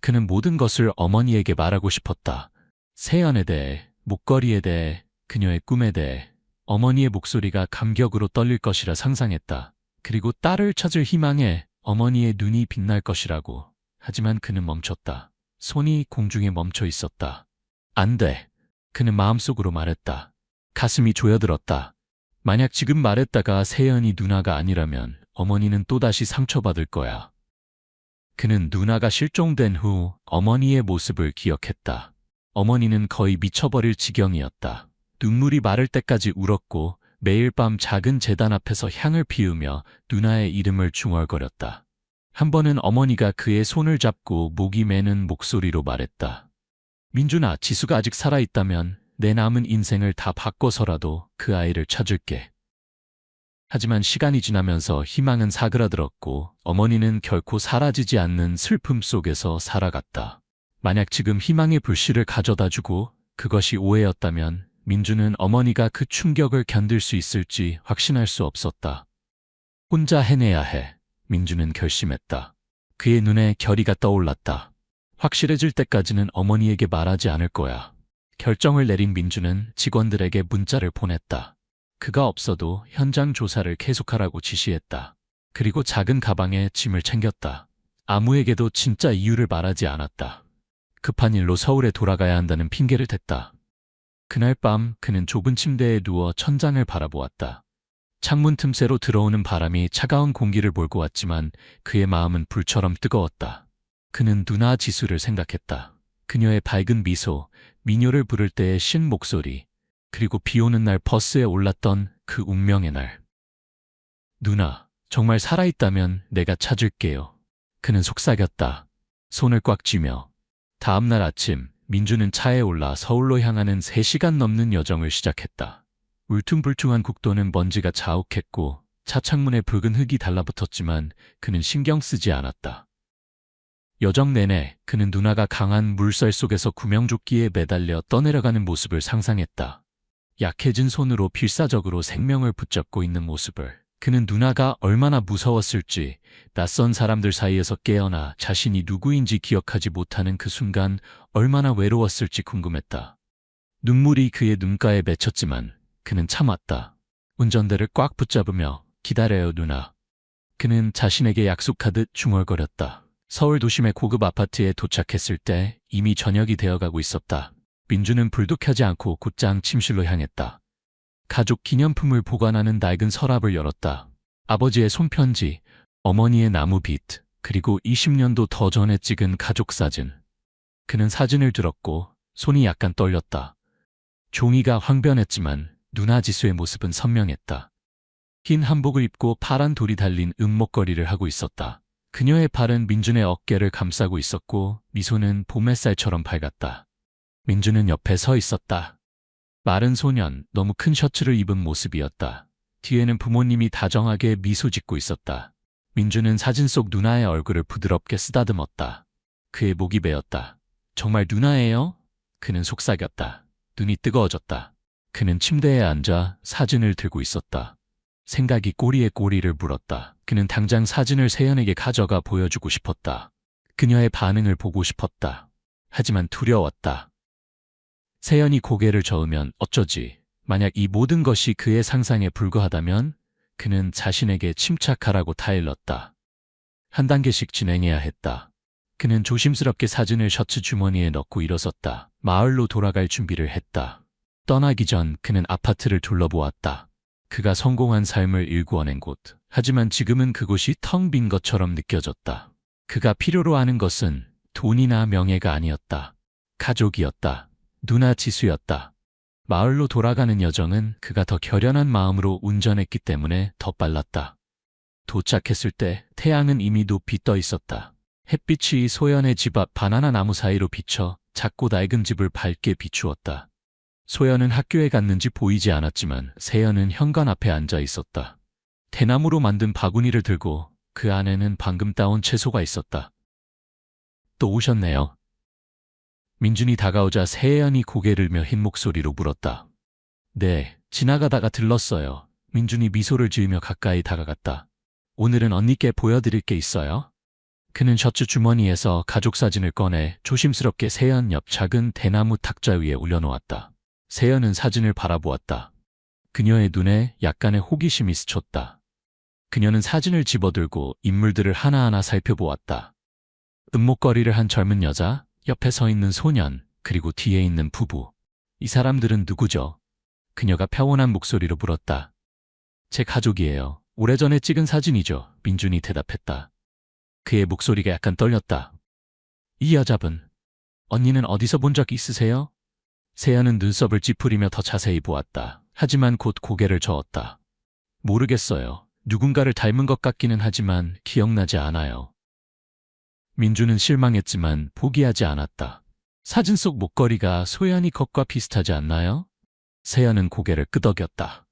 그는 모든 것을 어머니에게 말하고 싶었다. 세연에 대해, 목걸이에 대해, 그녀의 꿈에 대해. 어머니의 목소리가 감격으로 떨릴 것이라 상상했다. 그리고 딸을 찾을 희망에 어머니의 눈이 빛날 것이라고. 하지만 그는 멈췄다. 손이 공중에 멈춰 있었다. 안 돼. 그는 마음속으로 말했다. 가슴이 조여들었다. 만약 지금 말했다가 세연이 누나가 아니라면 어머니는 또다시 상처받을 거야. 그는 누나가 실종된 후 어머니의 모습을 기억했다. 어머니는 거의 미쳐버릴 지경이었다. 눈물이 마를 때까지 울었고 매일 밤 작은 제단 앞에서 향을 피우며 누나의 이름을 중얼거렸다. 한 번은 어머니가 그의 손을 잡고 목이 메는 목소리로 말했다. 민준아, 지수가 아직 살아있다면 내 남은 인생을 다 바꿔서라도 그 아이를 찾을게. 하지만 시간이 지나면서 희망은 사그라들었고 어머니는 결코 사라지지 않는 슬픔 속에서 살아갔다. 만약 지금 희망의 불씨를 가져다주고 그것이 오해였다면 민주는 어머니가 그 충격을 견딜 수 있을지 확신할 수 없었다. 혼자 해내야 해. 민주는 결심했다. 그의 눈에 결의가 떠올랐다. 확실해질 때까지는 어머니에게 말하지 않을 거야. 결정을 내린 민주는 직원들에게 문자를 보냈다. 그가 없어도 현장 조사를 계속하라고 지시했다. 그리고 작은 가방에 짐을 챙겼다. 아무에게도 진짜 이유를 말하지 않았다. 급한 일로 서울에 돌아가야 한다는 핑계를 댔다. 그날 밤 그는 좁은 침대에 누워 천장을 바라보았다. 창문 틈새로 들어오는 바람이 차가운 공기를 몰고 왔지만 그의 마음은 불처럼 뜨거웠다. 그는 누나 지수를 생각했다. 그녀의 밝은 미소, 미녀를 부를 때의 신 목소리, 그리고 비 오는 날 버스에 올랐던 그 운명의 날. 누나, 정말 살아있다면 내가 찾을게요. 그는 속삭였다. 손을 꽉 쥐며. 다음 날 아침, 민주는 차에 올라 서울로 향하는 3시간 넘는 여정을 시작했다. 울퉁불퉁한 국도는 먼지가 자욱했고 차 창문에 붉은 흙이 달라붙었지만 그는 신경 쓰지 않았다. 여정 내내 그는 누나가 강한 물살 속에서 구명조끼에 매달려 떠내려가는 모습을 상상했다. 약해진 손으로 필사적으로 생명을 붙잡고 있는 모습을. 그는 누나가 얼마나 무서웠을지, 낯선 사람들 사이에서 깨어나 자신이 누구인지 기억하지 못하는 그 순간 얼마나 외로웠을지 궁금했다. 눈물이 그의 눈가에 맺혔지만 그는 참았다. 운전대를 꽉 붙잡으며 기다려요 누나. 그는 자신에게 약속하듯 중얼거렸다. 서울 도심의 고급 아파트에 도착했을 때 이미 저녁이 되어가고 있었다. 민주는 불도 켜지 않고 곧장 침실로 향했다. 가족 기념품을 보관하는 낡은 서랍을 열었다. 아버지의 손편지, 어머니의 나무빗, 그리고 20년도 더 전에 찍은 가족사진. 그는 사진을 들었고 손이 약간 떨렸다. 종이가 황변했지만 누나 지수의 모습은 선명했다. 흰 한복을 입고 파란 돌이 달린 은목걸이를 하고 있었다. 그녀의 팔은 민준의 어깨를 감싸고 있었고 미소는 봄 햇살처럼 밝았다. 민준은 옆에 서 있었다. 마른 소년, 너무 큰 셔츠를 입은 모습이었다. 뒤에는 부모님이 다정하게 미소 짓고 있었다. 민준은 사진 속 누나의 얼굴을 부드럽게 쓰다듬었다. 그의 목이 베었다. 정말 누나예요? 그는 속삭였다. 눈이 뜨거워졌다. 그는 침대에 앉아 사진을 들고 있었다. 생각이 꼬리에 꼬리를 물었다. 그는 당장 사진을 세연에게 가져가 보여주고 싶었다. 그녀의 반응을 보고 싶었다. 하지만 두려웠다. 세연이 고개를 저으면 어쩌지? 만약 이 모든 것이 그의 상상에 불과하다면 그는 자신에게 침착하라고 타일렀다. 한 단계씩 진행해야 했다. 그는 조심스럽게 사진을 셔츠 주머니에 넣고 일어섰다. 마을로 돌아갈 준비를 했다. 떠나기 전 그는 아파트를 둘러보았다. 그가 성공한 삶을 일구어낸 곳. 하지만 지금은 그곳이 텅 빈 것처럼 느껴졌다. 그가 필요로 하는 것은 돈이나 명예가 아니었다. 가족이었다. 누나 지수였다. 마을로 돌아가는 여정은 그가 더 결연한 마음으로 운전했기 때문에 더 빨랐다. 도착했을 때 태양은 이미 높이 떠 있었다. 햇빛이 소연의 집 앞 바나나 나무 사이로 비쳐 작고 낡은 집을 밝게 비추었다. 소연은 학교에 갔는지 보이지 않았지만 세연은 현관 앞에 앉아 있었다. 대나무로 만든 바구니를 들고 그 안에는 방금 따온 채소가 있었다. 또 오셨네요. 민준이 다가오자 세연이 고개를 들며 흰 목소리로 물었다. 네, 지나가다가 들렀어요. 민준이 미소를 지으며 가까이 다가갔다. 오늘은 언니께 보여드릴 게 있어요. 그는 셔츠 주머니에서 가족 사진을 꺼내 조심스럽게 세연 옆 작은 대나무 탁자 위에 올려놓았다. 세연은 사진을 바라보았다. 그녀의 눈에 약간의 호기심이 스쳤다. 그녀는 사진을 집어들고 인물들을 하나하나 살펴보았다. 은목걸이를 한 젊은 여자, 옆에 서 있는 소년, 그리고 뒤에 있는 부부. 이 사람들은 누구죠? 그녀가 평온한 목소리로 물었다. 제 가족이에요. 오래전에 찍은 사진이죠. 민준이 대답했다. 그의 목소리가 약간 떨렸다. 이 여자분, 언니는 어디서 본 적 있으세요? 세연은 눈썹을 찌푸리며 더 자세히 보았다. 하지만 곧 고개를 저었다. 모르겠어요. 누군가를 닮은 것 같기는 하지만 기억나지 않아요. 민준은 실망했지만 포기하지 않았다. 사진 속 목걸이가 소연이 것과 비슷하지 않나요? 세연은 고개를 끄덕였다.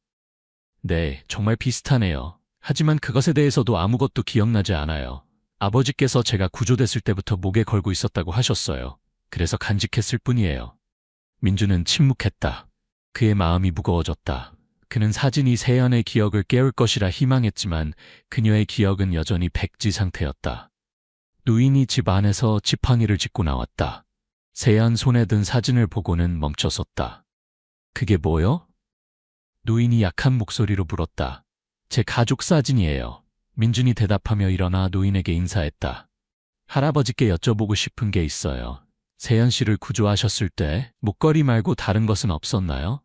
네, 정말 비슷하네요. 하지만 그것에 대해서도 아무것도 기억나지 않아요. 아버지께서 제가 구조됐을 때부터 목에 걸고 있었다고 하셨어요. 그래서 간직했을 뿐이에요. 민준은 침묵했다. 그의 마음이 무거워졌다. 그는 사진이 세연의 기억을 깨울 것이라 희망했지만 그녀의 기억은 여전히 백지 상태였다. 노인이 집 안에서 지팡이를 짚고 나왔다. 세연 손에 든 사진을 보고는 멈춰섰다. 그게 뭐요? 노인이 약한 목소리로 물었다. 제 가족 사진이에요. 민준이 대답하며 일어나 노인에게 인사했다. 할아버지께 여쭤보고 싶은 게 있어요. 세연 씨를 구조하셨을 때 목걸이 말고 다른 것은 없었나요?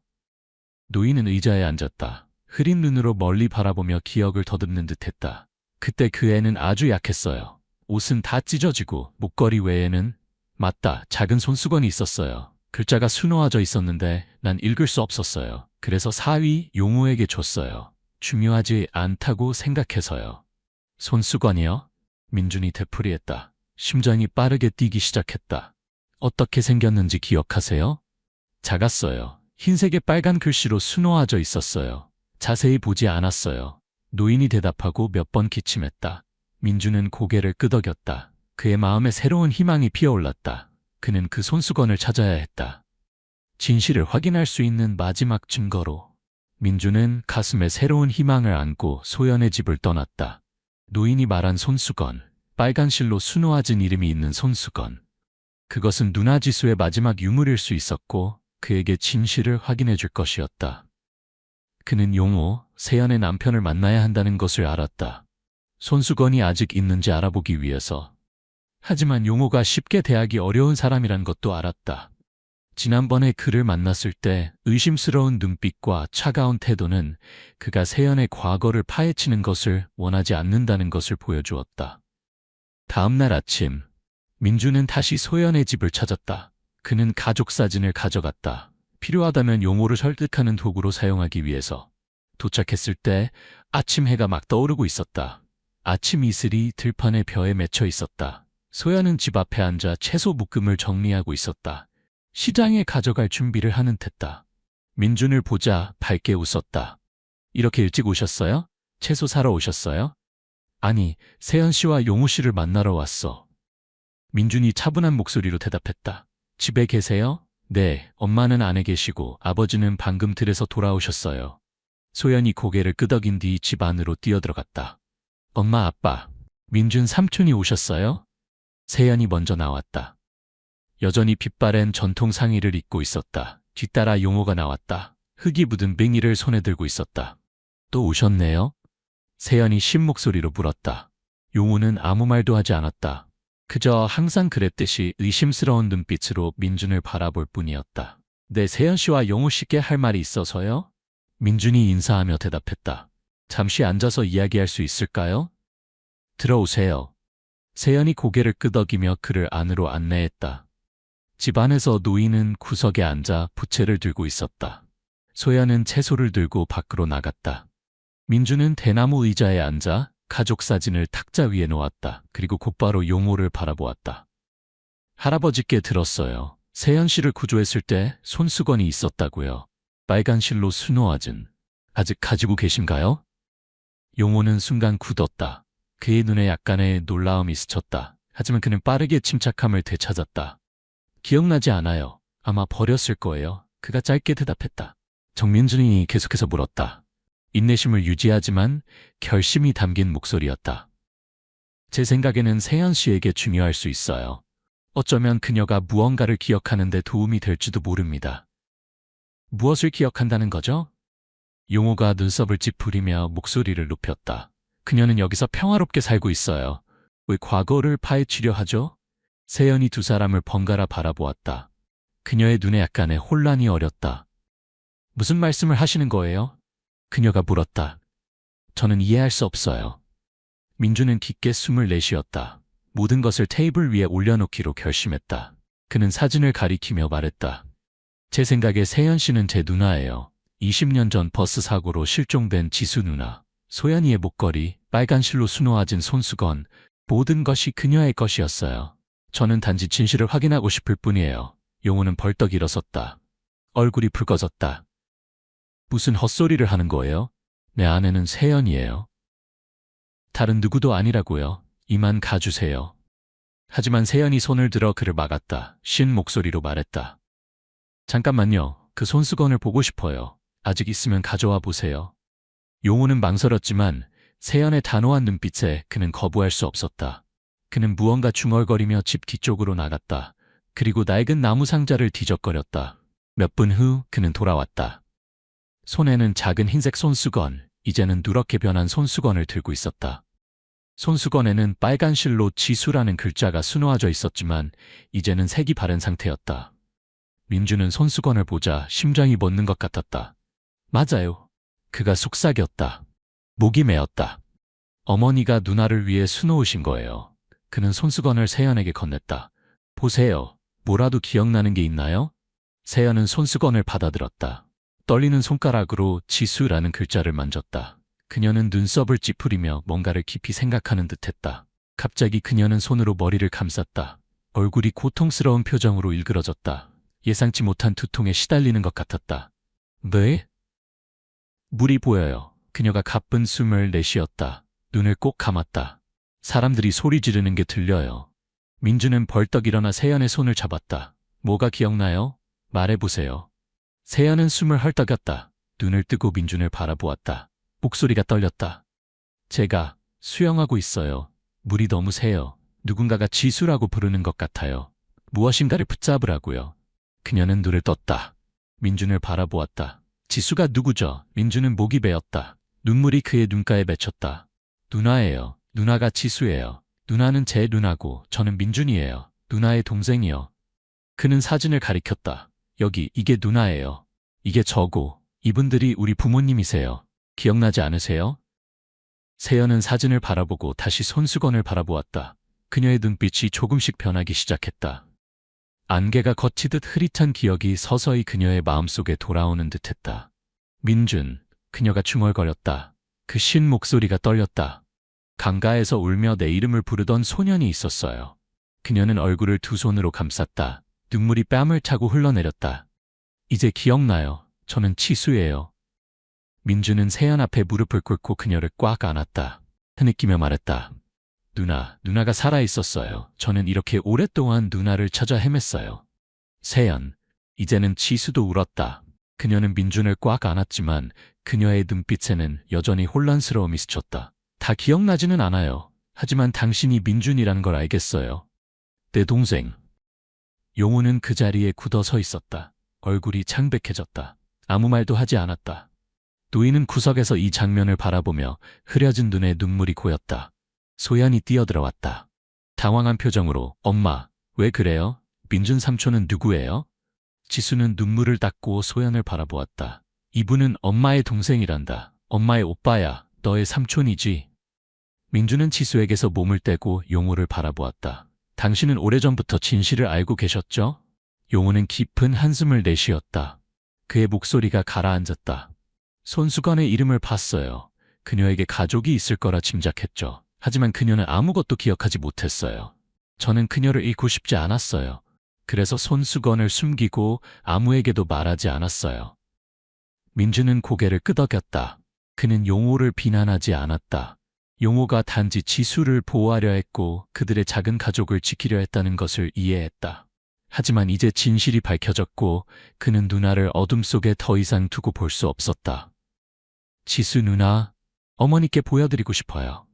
노인은 의자에 앉았다. 흐린 눈으로 멀리 바라보며 기억을 더듬는 듯했다. 그때 그 애는 아주 약했어요. 옷은 다 찢어지고 목걸이 외에는 맞다, 작은 손수건이 있었어요. 글자가 수놓아져 있었는데 난 읽을 수 없었어요. 그래서 사위 용우에게 줬어요. 중요하지 않다고 생각해서요. 손수건이요? 민준이 되풀이했다. 심장이 빠르게 뛰기 시작했다. 어떻게 생겼는지 기억하세요? 작았어요. 흰색의 빨간 글씨로 수놓아져 있었어요. 자세히 보지 않았어요. 노인이 대답하고 몇 번 기침했다. 민준은 고개를 끄덕였다. 그의 마음에 새로운 희망이 피어올랐다. 그는 그 손수건을 찾아야 했다. 진실을 확인할 수 있는 마지막 증거로. 민준은 가슴에 새로운 희망을 안고 소연의 집을 떠났다. 노인이 말한 손수건, 빨간 실로 수놓아진 이름이 있는 손수건. 그것은 누나 지수의 마지막 유물일 수 있었고 그에게 진실을 확인해 줄 것이었다. 그는 용호, 세연의 남편을 만나야 한다는 것을 알았다. 손수건이 아직 있는지 알아보기 위해서. 하지만 용호가 쉽게 대하기 어려운 사람이란 것도 알았다. 지난번에 그를 만났을 때 의심스러운 눈빛과 차가운 태도는 그가 세연의 과거를 파헤치는 것을 원하지 않는다는 것을 보여주었다. 다음 날 아침, 민주는 다시 소연의 집을 찾았다. 그는 가족 사진을 가져갔다. 필요하다면 용호를 설득하는 도구로 사용하기 위해서. 도착했을 때 아침 해가 막 떠오르고 있었다. 아침 이슬이 들판의 벼에 맺혀 있었다. 소연은 집 앞에 앉아 채소 묶음을 정리하고 있었다. 시장에 가져갈 준비를 하는 듯했다. 민준을 보자 밝게 웃었다. 이렇게 일찍 오셨어요? 채소 사러 오셨어요? 아니, 세연 씨와 용호 씨를 만나러 왔어. 민준이 차분한 목소리로 대답했다. 집에 계세요? 네, 엄마는 안에 계시고 아버지는 방금 들에서 돌아오셨어요. 소연이 고개를 끄덕인 뒤 집 안으로 뛰어들어갔다. 엄마, 아빠, 민준 삼촌이 오셨어요? 세연이 먼저 나왔다. 여전히 빛바랜 전통 상의를 입고 있었다. 뒤따라 용호가 나왔다. 흙이 묻은 뱅이를 손에 들고 있었다. 또 오셨네요? 세연이 쉰 목소리로 물었다. 용호는 아무 말도 하지 않았다. 그저 항상 그랬듯이 의심스러운 눈빛으로 민준을 바라볼 뿐이었다. 네, 세연 씨와 용호 씨께 할 말이 있어서요? 민준이 인사하며 대답했다. 잠시 앉아서 이야기할 수 있을까요? 들어오세요. 세연이 고개를 끄덕이며 그를 안으로 안내했다. 집 안에서 노인은 구석에 앉아 부채를 들고 있었다. 소연은 채소를 들고 밖으로 나갔다. 민준은 대나무 의자에 앉아 가족 사진을 탁자 위에 놓았다. 그리고 곧바로 용호를 바라보았다. 할아버지께 들었어요. 세연 씨를 구조했을 때 손수건이 있었다고요. 빨간 실로 수놓아진. 아직 가지고 계신가요? 용호는 순간 굳었다. 그의 눈에 약간의 놀라움이 스쳤다. 하지만 그는 빠르게 침착함을 되찾았다. 기억나지 않아요. 아마 버렸을 거예요. 그가 짧게 대답했다. 정민준이 계속해서 물었다. 인내심을 유지하지만 결심이 담긴 목소리였다. 제 생각에는 세연 씨에게 중요할 수 있어요. 어쩌면 그녀가 무언가를 기억하는 데 도움이 될지도 모릅니다. 무엇을 기억한다는 거죠? 용호가 눈썹을 찌푸리며 목소리를 높였다. 그녀는 여기서 평화롭게 살고 있어요. 왜 과거를 파헤치려 하죠? 세연이 두 사람을 번갈아 바라보았다. 그녀의 눈에 약간의 혼란이 어렸다. 무슨 말씀을 하시는 거예요? 그녀가 물었다. 저는 이해할 수 없어요. 민준은 깊게 숨을 내쉬었다. 모든 것을 테이블 위에 올려놓기로 결심했다. 그는 사진을 가리키며 말했다. 제 생각에 세연 씨는 제 누나예요. 20년 전 버스 사고로 실종된 지수 누나. 소연이의 목걸이, 빨간 실로 수놓아진 손수건, 모든 것이 그녀의 것이었어요. 저는 단지 진실을 확인하고 싶을 뿐이에요. 용호는 벌떡 일어섰다. 얼굴이 붉어졌다. 무슨 헛소리를 하는 거예요? 내 아내는 세연이에요. 다른 누구도 아니라고요. 이만 가주세요. 하지만 세연이 손을 들어 그를 막았다. 쉰 목소리로 말했다. 잠깐만요. 그 손수건을 보고 싶어요. 아직 있으면 가져와 보세요. 용호는 망설였지만 세연의 단호한 눈빛에 그는 거부할 수 없었다. 그는 무언가 중얼거리며 집 뒤쪽으로 나갔다. 그리고 낡은 나무 상자를 뒤적거렸다. 몇 분 후 그는 돌아왔다. 손에는 작은 흰색 손수건, 이제는 누렇게 변한 손수건을 들고 있었다. 손수건에는 빨간 실로 지수라는 글자가 수놓아져 있었지만 이제는 색이 바른 상태였다. 민준은 손수건을 보자 심장이 멎는 것 같았다. 맞아요. 그가 속삭였다. 목이 메었다. 어머니가 누나를 위해 수놓으신 거예요. 그는 손수건을 세연에게 건넸다. 보세요. 뭐라도 기억나는 게 있나요? 세연은 손수건을 받아들었다. 떨리는 손가락으로 지수라는 글자를 만졌다. 그녀는 눈썹을 찌푸리며 뭔가를 깊이 생각하는 듯했다. 갑자기 그녀는 손으로 머리를 감쌌다. 얼굴이 고통스러운 표정으로 일그러졌다. 예상치 못한 두통에 시달리는 것 같았다. 네? 물이 보여요. 그녀가 가쁜 숨을 내쉬었다. 눈을 꼭 감았다. 사람들이 소리 지르는 게 들려요. 민준은 벌떡 일어나 세연의 손을 잡았다. 뭐가 기억나요? 말해보세요. 세연은 숨을 헐떡였다. 눈을 뜨고 민준을 바라보았다. 목소리가 떨렸다. 제가 수영하고 있어요. 물이 너무 세요. 누군가가 지수라고 부르는 것 같아요. 무엇인가를 붙잡으라고요. 그녀는 눈을 떴다. 민준을 바라보았다. 지수가 누구죠? 민준은 목이 베었다. 눈물이 그의 눈가에 맺혔다. 누나예요. 누나가 지수예요. 누나는 제 누나고 저는 민준이에요. 누나의 동생이요. 그는 사진을 가리켰다. 여기, 이게 누나예요. 이게 저고, 이분들이 우리 부모님이세요. 기억나지 않으세요? 세연은 사진을 바라보고 다시 손수건을 바라보았다. 그녀의 눈빛이 조금씩 변하기 시작했다. 안개가 걷히듯 흐릿한 기억이 서서히 그녀의 마음속에 돌아오는 듯했다. 민준, 그녀가 중얼거렸다. 그 쉰 목소리가 떨렸다. 강가에서 울며 내 이름을 부르던 소년이 있었어요. 그녀는 얼굴을 두 손으로 감쌌다. 눈물이 뺨을 차고 흘러내렸다. 이제 기억나요. 저는 치수예요. 민준은 세연 앞에 무릎을 꿇고 그녀를 꽉 안았다. 흐느끼며 말했다. 누나가 살아있었어요. 저는 이렇게 오랫동안 누나를 찾아 헤맸어요. 세연, 이제는 치수도 울었다. 그녀는 민준을 꽉 안았지만 그녀의 눈빛에는 여전히 혼란스러움이 스쳤다. 다 기억나지는 않아요. 하지만 당신이 민준이라는 걸 알겠어요. 내 동생. 용호는 그 자리에 굳어 서 있었다. 얼굴이 창백해졌다. 아무 말도 하지 않았다. 노인은 구석에서 이 장면을 바라보며 흐려진 눈에 눈물이 고였다. 소연이 뛰어들어왔다. 당황한 표정으로 엄마, 왜 그래요? 민준 삼촌은 누구예요? 지수는 눈물을 닦고 소연을 바라보았다. 이분은 엄마의 동생이란다. 엄마의 오빠야. 너의 삼촌이지. 민준은 지수에게서 몸을 떼고 용호를 바라보았다. 당신은 오래전부터 진실을 알고 계셨죠? 용호는 깊은 한숨을 내쉬었다. 그의 목소리가 가라앉았다. 손수건의 이름을 봤어요. 그녀에게 가족이 있을 거라 짐작했죠. 하지만 그녀는 아무것도 기억하지 못했어요. 저는 그녀를 잃고 싶지 않았어요. 그래서 손수건을 숨기고 아무에게도 말하지 않았어요. 민준은 고개를 끄덕였다. 그는 용호를 비난하지 않았다. 용호가 단지 지수를 보호하려 했고 그들의 작은 가족을 지키려 했다는 것을 이해했다. 하지만 이제 진실이 밝혀졌고 그는 누나를 어둠 속에 더 이상 두고 볼 수 없었다. 지수 누나, 어머니께 보여드리고 싶어요.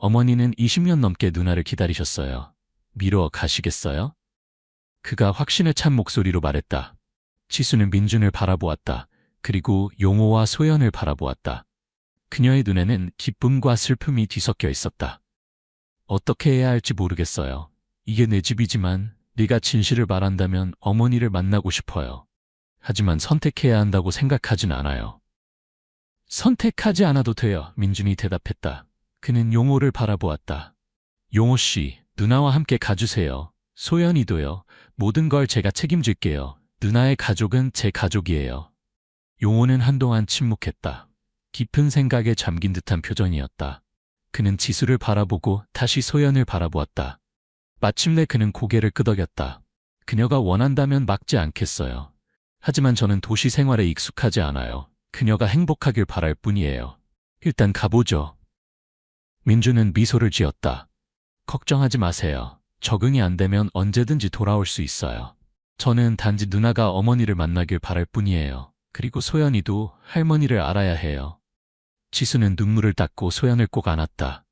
어머니는 20년 넘게 누나를 기다리셨어요. 미뤄 가시겠어요? 그가 확신에 찬 목소리로 말했다. 지수는 민준을 바라보았다. 그리고 용호와 소연을 바라보았다. 그녀의 눈에는 기쁨과 슬픔이 뒤섞여 있었다. 어떻게 해야 할지 모르겠어요. 이게 내 집이지만 네가 진실을 말한다면 어머니를 만나고 싶어요. 하지만 선택해야 한다고 생각하진 않아요. 선택하지 않아도 돼요. 민준이 대답했다. 그는 용호를 바라보았다. 용호 씨, 누나와 함께 가주세요. 소연이도요. 모든 걸 제가 책임질게요. 누나의 가족은 제 가족이에요. 용호는 한동안 침묵했다. 깊은 생각에 잠긴 듯한 표정이었다. 그는 지수를 바라보고 다시 소연을 바라보았다. 마침내 그는 고개를 끄덕였다. 그녀가 원한다면 막지 않겠어요. 하지만 저는 도시 생활에 익숙하지 않아요. 그녀가 행복하길 바랄 뿐이에요. 일단 가보죠. 민준은 미소를 지었다. 걱정하지 마세요. 적응이 안 되면 언제든지 돌아올 수 있어요. 저는 단지 누나가 어머니를 만나길 바랄 뿐이에요. 그리고 소연이도 할머니를 알아야 해요. 지수는 눈물을 닦고 소연을 꼭 안았다.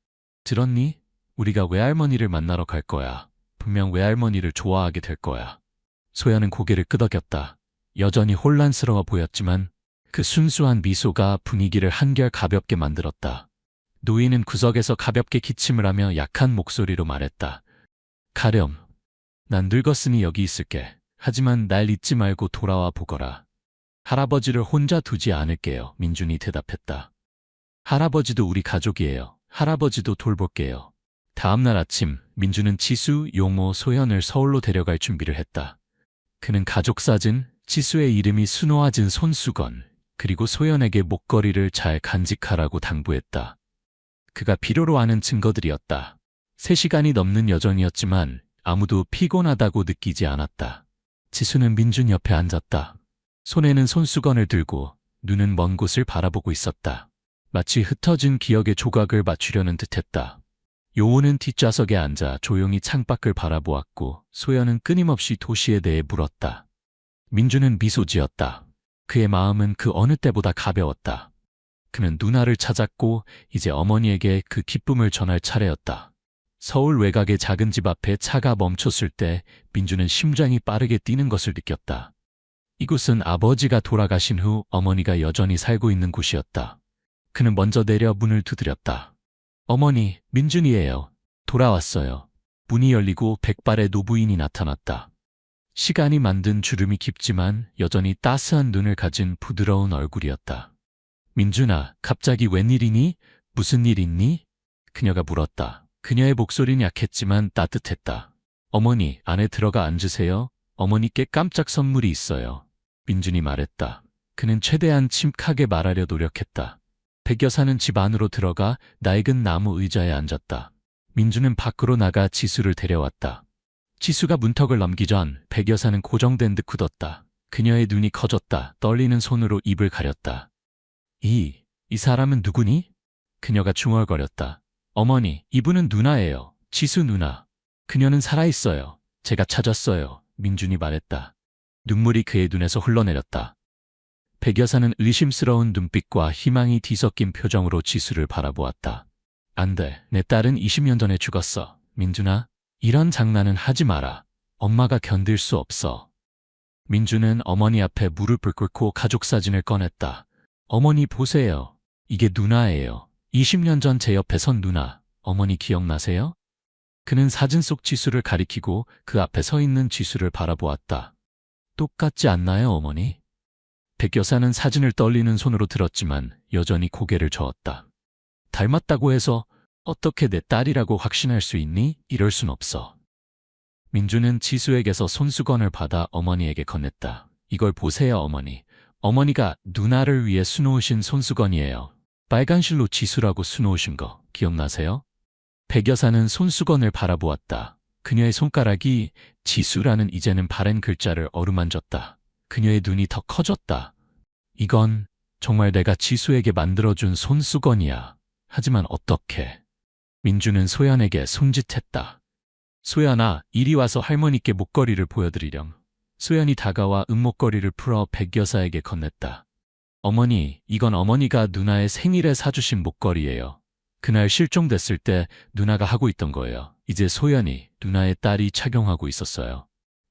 들었니? 우리가 외할머니를 만나러 갈 거야. 분명 외할머니를 좋아하게 될 거야. 소연은 고개를 끄덕였다. 여전히 혼란스러워 보였지만 그 순수한 미소가 분위기를 한결 가볍게 만들었다. 노인은 구석에서 가볍게 기침을 하며 약한 목소리로 말했다. 가렴. 난 늙었으니 여기 있을게. 하지만 날 잊지 말고 돌아와 보거라. 할아버지를 혼자 두지 않을게요. 민준이 대답했다. 할아버지도 우리 가족이에요. 할아버지도 돌볼게요. 다음 날 아침 민준은 지수, 용호, 소연을 서울로 데려갈 준비를 했다. 그는 가족사진, 지수의 이름이 수놓아진 손수건, 그리고 소연에게 목걸이를 잘 간직하라고 당부했다. 그가 필요로 하는 증거들이었다. 3시간이 넘는 여정이었지만 아무도 피곤하다고 느끼지 않았다. 지수는 민준 옆에 앉았다. 손에는 손수건을 들고 눈은 먼 곳을 바라보고 있었다. 마치 흩어진 기억의 조각을 맞추려는 듯했다. 용호는 뒷좌석에 앉아 조용히 창밖을 바라보았고 소연은 끊임없이 도시에 대해 물었다. 민준은 미소 지었다. 그의 마음은 그 어느 때보다 가벼웠다. 그는 누나를 찾았고 이제 어머니에게 그 기쁨을 전할 차례였다. 서울 외곽의 작은 집 앞에 차가 멈췄을 때 민준은 심장이 빠르게 뛰는 것을 느꼈다. 이곳은 아버지가 돌아가신 후 어머니가 여전히 살고 있는 곳이었다. 그는 먼저 내려 문을 두드렸다. 어머니, 민준이에요. 돌아왔어요. 문이 열리고 백발의 노부인이 나타났다. 시간이 만든 주름이 깊지만 여전히 따스한 눈을 가진 부드러운 얼굴이었다. 민준아, 갑자기 웬일이니? 무슨 일 있니? 그녀가 물었다. 그녀의 목소리는 약했지만 따뜻했다. 어머니, 안에 들어가 앉으세요. 어머니께 깜짝 선물이 있어요. 민준이 말했다. 그는 최대한 침착하게 말하려 노력했다. 백 여사는 집 안으로 들어가 낡은 나무 의자에 앉았다. 민준은 밖으로 나가 지수를 데려왔다. 지수가 문턱을 넘기 전 백 여사는 고정된 듯 굳었다. 그녀의 눈이 커졌다. 떨리는 손으로 입을 가렸다. 이 사람은 누구니? 그녀가 중얼거렸다. 어머니, 이분은 누나예요. 지수 누나. 그녀는 살아있어요. 제가 찾았어요. 민준이 말했다. 눈물이 그의 눈에서 흘러내렸다. 백 여사는 의심스러운 눈빛과 희망이 뒤섞인 표정으로 지수를 바라보았다. 안 돼. 내 딸은 20년 전에 죽었어. 민준아, 이런 장난은 하지 마라. 엄마가 견딜 수 없어. 민준은 어머니 앞에 무릎을 꿇고 가족 사진을 꺼냈다. 어머니 보세요. 이게 누나예요. 20년 전 제 옆에 선 누나. 어머니 기억나세요? 그는 사진 속 지수를 가리키고 그 앞에 서 있는 지수를 바라보았다. 똑같지 않나요, 어머니? 백 여사는 사진을 떨리는 손으로 들었지만 여전히 고개를 저었다. 닮았다고 해서 어떻게 내 딸이라고 확신할 수 있니? 이럴 순 없어. 민준은 지수에게서 손수건을 받아 어머니에게 건넸다. 이걸 보세요, 어머니. 어머니가 누나를 위해 수놓으신 손수건이에요. 빨간 실로 지수라고 수놓으신 거 기억나세요? 백 여사는 손수건을 바라보았다. 그녀의 손가락이 지수라는 이제는 바랜 글자를 어루만졌다. 그녀의 눈이 더 커졌다. 이건 정말 내가 지수에게 만들어준 손수건이야. 하지만 어떻게? 민준은 소연에게 손짓했다. 소연아, 이리 와서 할머니께 목걸이를 보여드리렴. 소연이 다가와 은목걸이를 풀어 백 여사에게 건넸다. 어머니, 이건 어머니가 누나의 생일에 사주신 목걸이예요. 그날 실종됐을 때 누나가 하고 있던 거예요. 이제 소연이, 누나의 딸이 착용하고 있었어요.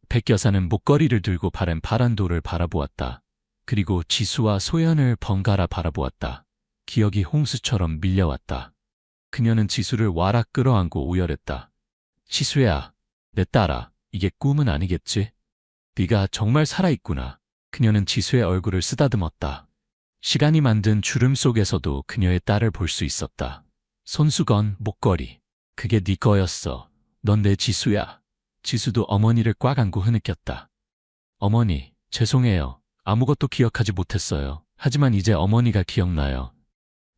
백 여사는 목걸이를 들고 바랜 파란 돌을 바라보았다. 그리고 지수와 소연을 번갈아 바라보았다. 기억이 홍수처럼 밀려왔다. 그녀는 지수를 와락 끌어안고 오열했다. 지수야, 내 딸아, 이게 꿈은 아니겠지? 네가 정말 살아있구나. 그녀는 지수의 얼굴을 쓰다듬었다. 시간이 만든 주름 속에서도 그녀의 딸을 볼 수 있었다. 손수건, 목걸이. 그게 네 거였어. 넌 내 지수야. 지수도 어머니를 꽉 안고 흐느꼈다. 어머니, 죄송해요. 아무것도 기억하지 못했어요. 하지만 이제 어머니가 기억나요.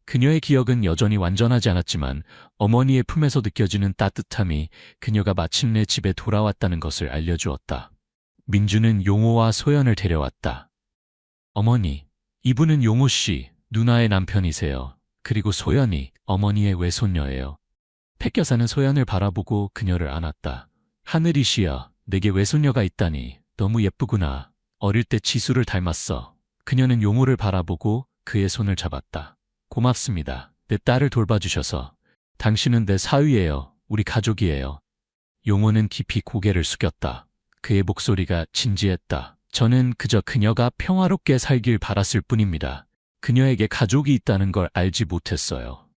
그녀의 기억은 여전히 완전하지 않았지만 어머니의 품에서 느껴지는 따뜻함이 그녀가 마침내 집에 돌아왔다는 것을 알려주었다. 민주는 용호와 소연을 데려왔다. 어머니, 이분은 용호 씨, 누나의 남편이세요. 그리고 소연이 어머니의 외손녀예요. 백 여사는 소연을 바라보고 그녀를 안았다. 하늘이시여, 내게 외손녀가 있다니 너무 예쁘구나. 어릴 때 지수를 닮았어. 그녀는 용호를 바라보고 그의 손을 잡았다. 고맙습니다. 내 딸을 돌봐주셔서. 당신은 내 사위예요. 우리 가족이에요. 용호는 깊이 고개를 숙였다. 그의 목소리가 진지했다. 저는 그저 그녀가 평화롭게 살길 바랐을 뿐입니다. 그녀에게 가족이 있다는 걸 알지 못했어요.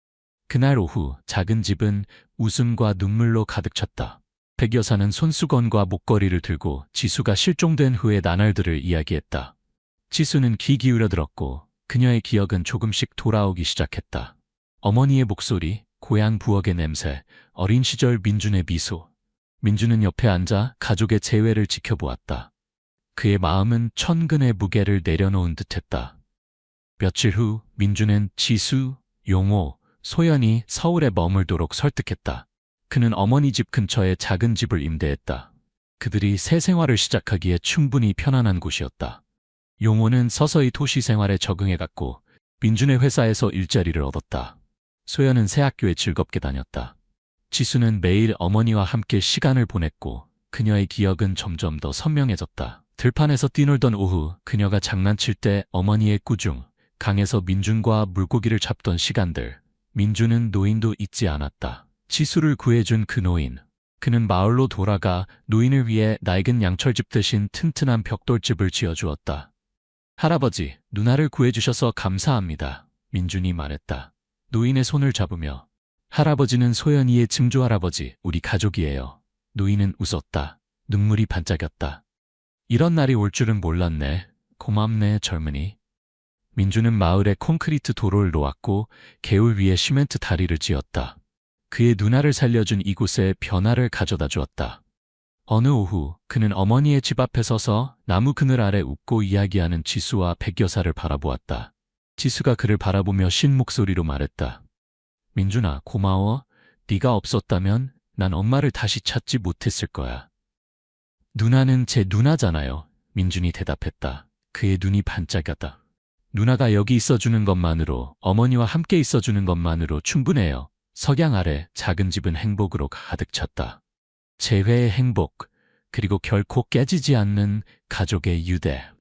그날 오후 작은 집은 웃음과 눈물로 가득 찼다. 백 여사는 손수건과 목걸이를 들고 지수가 실종된 후의 나날들을 이야기했다. 지수는 귀 기울여 들었고 그녀의 기억은 조금씩 돌아오기 시작했다. 어머니의 목소리, 고향 부엌의 냄새, 어린 시절 민준의 미소. 민준은 옆에 앉아 가족의 재회를 지켜보았다. 그의 마음은 천근의 무게를 내려놓은 듯했다. 며칠 후 민준은 지수, 용호, 소연이 서울에 머물도록 설득했다. 그는 어머니 집 근처에 작은 집을 임대했다. 그들이 새 생활을 시작하기에 충분히 편안한 곳이었다. 용호는 서서히 도시 생활에 적응해갔고 민준의 회사에서 일자리를 얻었다. 소연은 새 학교에 즐겁게 다녔다. 지수는 매일 어머니와 함께 시간을 보냈고 그녀의 기억은 점점 더 선명해졌다. 들판에서 뛰놀던 오후 그녀가 장난칠 때 어머니의 꾸중, 강에서 민준과 물고기를 잡던 시간들. 민준은 노인도 잊지 않았다. 지수를 구해준 그 노인. 그는 마을로 돌아가 노인을 위해 낡은 양철집 대신 튼튼한 벽돌집을 지어주었다. 할아버지, 누나를 구해주셔서 감사합니다. 민준이 말했다. 노인의 손을 잡으며. 할아버지는 소연이의 증조할아버지, 우리 가족이에요. 노인은 웃었다. 눈물이 반짝였다. 이런 날이 올 줄은 몰랐네. 고맙네, 젊은이. 민준은 마을에 콘크리트 도로를 놓았고 개울 위에 시멘트 다리를 지었다. 그의 누나를 살려준 이곳에 변화를 가져다 주었다. 어느 오후 그는 어머니의 집 앞에 서서 나무 그늘 아래 웃고 이야기하는 지수와 백여사를 바라보았다. 지수가 그를 바라보며 쉰 목소리로 말했다. 민준아, 고마워. 네가 없었다면 난 엄마를 다시 찾지 못했을 거야. 누나는 제 누나잖아요. 민준이 대답했다. 그의 눈이 반짝였다. 누나가 여기 있어주는 것만으로, 어머니와 함께 있어주는 것만으로 충분해요. 석양 아래 작은 집은 행복으로 가득 찼다. 재회의 행복, 그리고 결코 깨지지 않는 가족의 유대.